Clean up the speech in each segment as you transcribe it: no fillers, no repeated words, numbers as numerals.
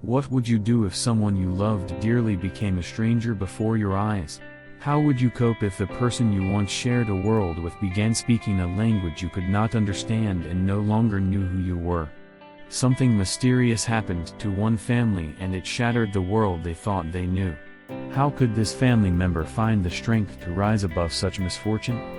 What would you do if someone you loved dearly became a stranger before your eyes? How would you cope if the person you once shared a world with began speaking a language you could not understand and no longer knew who you were? Something mysterious happened to one family and it shattered the world they thought they knew. How could this family member find the strength to rise above such misfortune?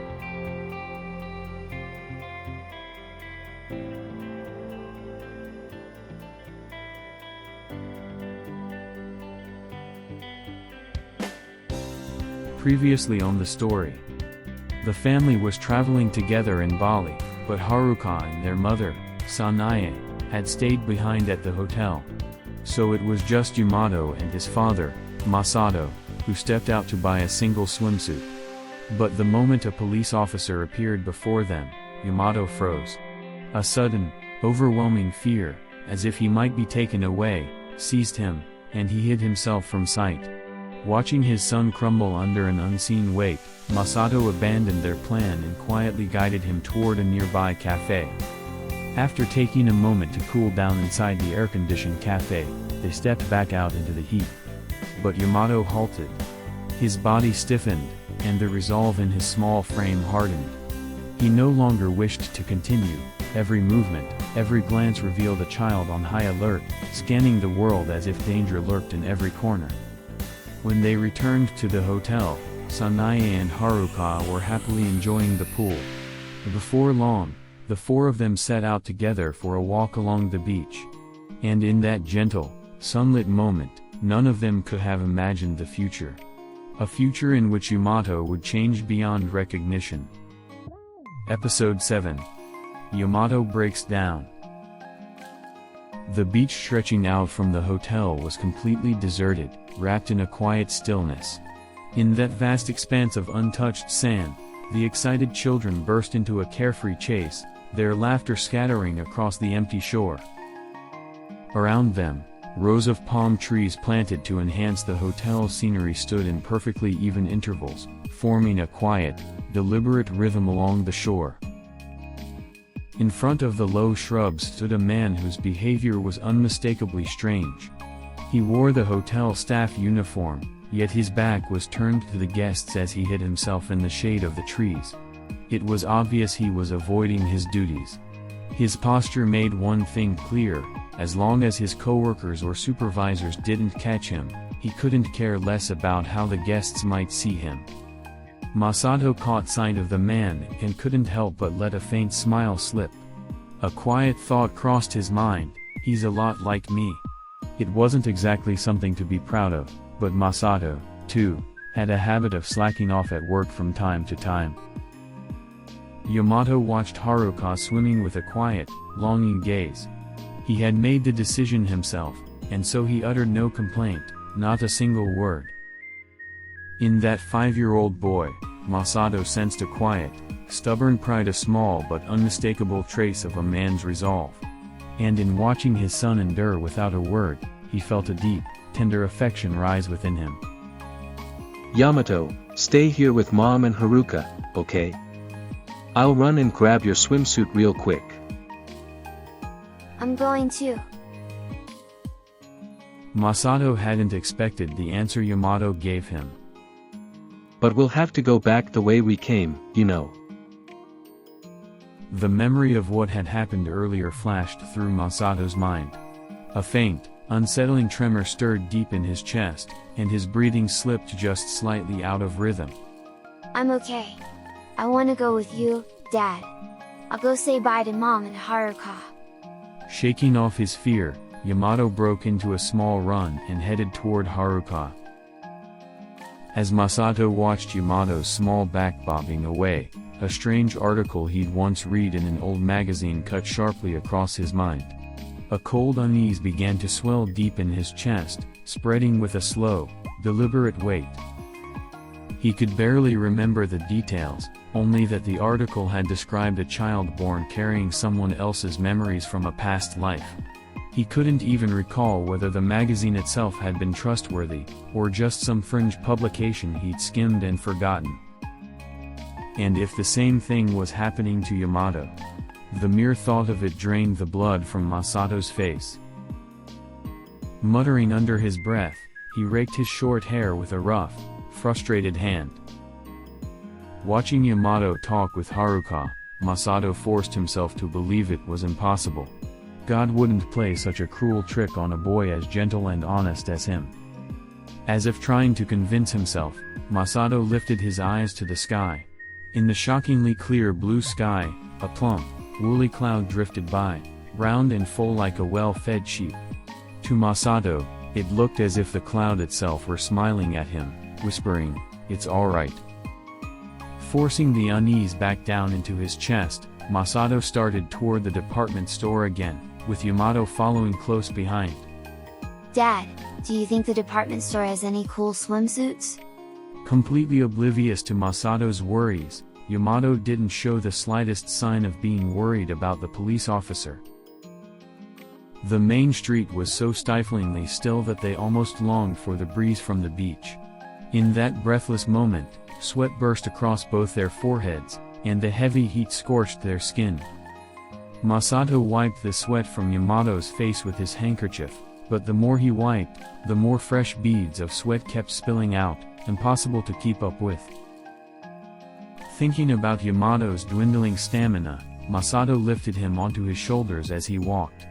Previously on the story. The family was traveling together in Bali, but Haruka and their mother, Sanae, had stayed behind at the hotel. So it was just Yamato and his father, Masato, who stepped out to buy a single swimsuit. But the moment a police officer appeared before them, Yamato froze. A sudden, overwhelming fear, as if he might be taken away, seized him, and he hid himself from sight. Watching his son crumble under an unseen weight, Masato abandoned their plan and quietly guided him toward a nearby cafe. After taking a moment to cool down inside the air-conditioned cafe, they stepped back out into the heat. But Yamato halted. His body stiffened, and the resolve in his small frame hardened. He no longer wished to continue. Every movement, every glance revealed a child on high alert, scanning the world as if danger lurked in every corner. When they returned to the hotel, Sanae and Haruka were happily enjoying the pool. Before long, the four of them set out together for a walk along the beach. And in that gentle, sunlit moment, none of them could have imagined the future. A future in which Yamato would change beyond recognition. Episode 7. Yamato breaks down. The beach stretching out from the hotel was completely deserted, wrapped in a quiet stillness. In that vast expanse of untouched sand, the excited children burst into a carefree chase, their laughter scattering across the empty shore. Around them, rows of palm trees planted to enhance the hotel's scenery stood in perfectly even intervals, forming a quiet, deliberate rhythm along the shore. In front of the low shrubs stood a man whose behavior was unmistakably strange. He wore the hotel staff uniform, yet his back was turned to the guests as he hid himself in the shade of the trees. It was obvious he was avoiding his duties. His posture made one thing clear: as long as his coworkers or supervisors didn't catch him, he couldn't care less about how the guests might see him. Masato caught sight of the man and couldn't help but let a faint smile slip. A quiet thought crossed his mind: he's a lot like me. It wasn't exactly something to be proud of, but Masato, too, had a habit of slacking off at work from time to time. Yamato watched Haruka swimming with a quiet, longing gaze. He had made the decision himself, and so he uttered no complaint, not a single word. In that 5-year-old boy, Masato sensed a quiet, stubborn pride, a small but unmistakable trace of a man's resolve. And in watching his son endure without a word, he felt a deep, tender affection rise within him. Yamato, stay here with Mom and Haruka, okay? I'll run and grab your swimsuit real quick. I'm going too. Masato hadn't expected the answer Yamato gave him. But we'll have to go back the way we came, you know. The memory of what had happened earlier flashed through Masato's mind. A faint, unsettling tremor stirred deep in his chest, and his breathing slipped just slightly out of rhythm. I'm okay. I want to go with you, Dad. I'll go say bye to Mom and Haruka. Shaking off his fear, Yamato broke into a small run and headed toward Haruka. As Masato watched Yamato's small back bobbing away, a strange article he'd once read in an old magazine cut sharply across his mind. A cold unease began to swell deep in his chest, spreading with a slow, deliberate weight. He could barely remember the details, only that the article had described a child born carrying someone else's memories from a past life. He couldn't even recall whether the magazine itself had been trustworthy, or just some fringe publication he'd skimmed and forgotten. And if the same thing was happening to Yamato, the mere thought of it drained the blood from Masato's face. Muttering under his breath, he raked his short hair with a rough, frustrated hand. Watching Yamato talk with Haruka, Masato forced himself to believe it was impossible. God wouldn't play such a cruel trick on a boy as gentle and honest as him. As if trying to convince himself, Masato lifted his eyes to the sky. In the shockingly clear blue sky, a plump, woolly cloud drifted by, round and full like a well-fed sheep. To Masato, it looked as if the cloud itself were smiling at him, whispering, "It's alright." Forcing the unease back down into his chest, Masato started toward the department store again, with Yamato following close behind. Dad, do you think the department store has any cool swimsuits? Completely oblivious to Masato's worries, Yamato didn't show the slightest sign of being worried about the police officer. The main street was so stiflingly still that they almost longed for the breeze from the beach. In that breathless moment, sweat burst across both their foreheads, and the heavy heat scorched their skin. Masato wiped the sweat from Yamato's face with his handkerchief, but the more he wiped, the more fresh beads of sweat kept spilling out, impossible to keep up with. Thinking about Yamato's dwindling stamina, Masato lifted him onto his shoulders as he walked.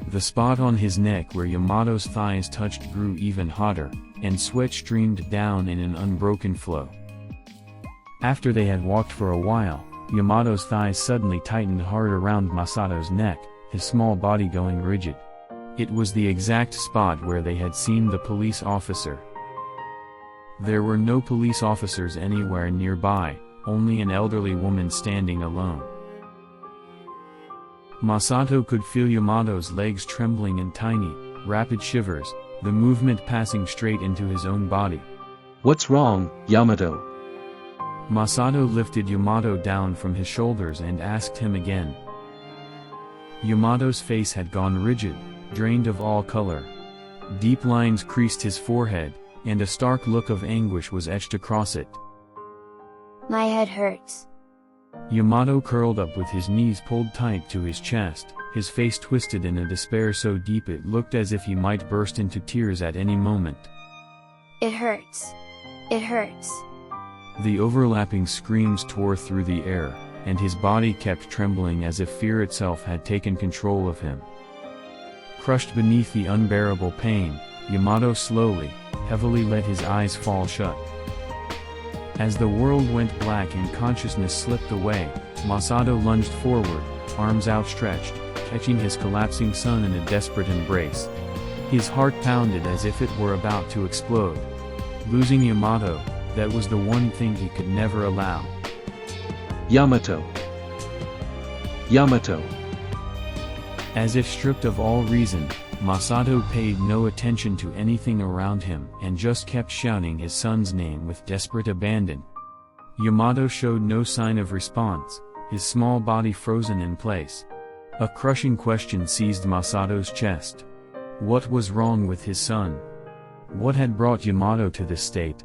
The spot on his neck where Yamato's thighs touched grew even hotter, and sweat streamed down in an unbroken flow. After they had walked for a while, Yamato's thighs suddenly tightened hard around Masato's neck, his small body going rigid. It was the exact spot where they had seen the police officer. There were no police officers anywhere nearby, only an elderly woman standing alone. Masato could feel Yamato's legs trembling in tiny, rapid shivers, the movement passing straight into his own body. "What's wrong, Yamato?" Masato lifted Yamato down from his shoulders and asked him again. Yamato's face had gone rigid, drained of all color. Deep lines creased his forehead, and a stark look of anguish was etched across it. My head hurts. Yamato curled up with his knees pulled tight to his chest, his face twisted in a despair so deep it looked as if he might burst into tears at any moment. It hurts. It hurts. The overlapping screams tore through the air, and his body kept trembling as if fear itself had taken control of him. Crushed beneath the unbearable pain, Yamato slowly, heavily let his eyes fall shut. As the world went black and consciousness slipped away, Masato lunged forward, arms outstretched, catching his collapsing son in a desperate embrace. His heart pounded as if it were about to explode. Losing Yamato, that was the one thing he could never allow. "Yamato! Yamato!" As if stripped of all reason, Masato paid no attention to anything around him and just kept shouting his son's name with desperate abandon. Yamato showed no sign of response, his small body frozen in place. A crushing question seized Masato's chest. What was wrong with his son? What had brought Yamato to this state?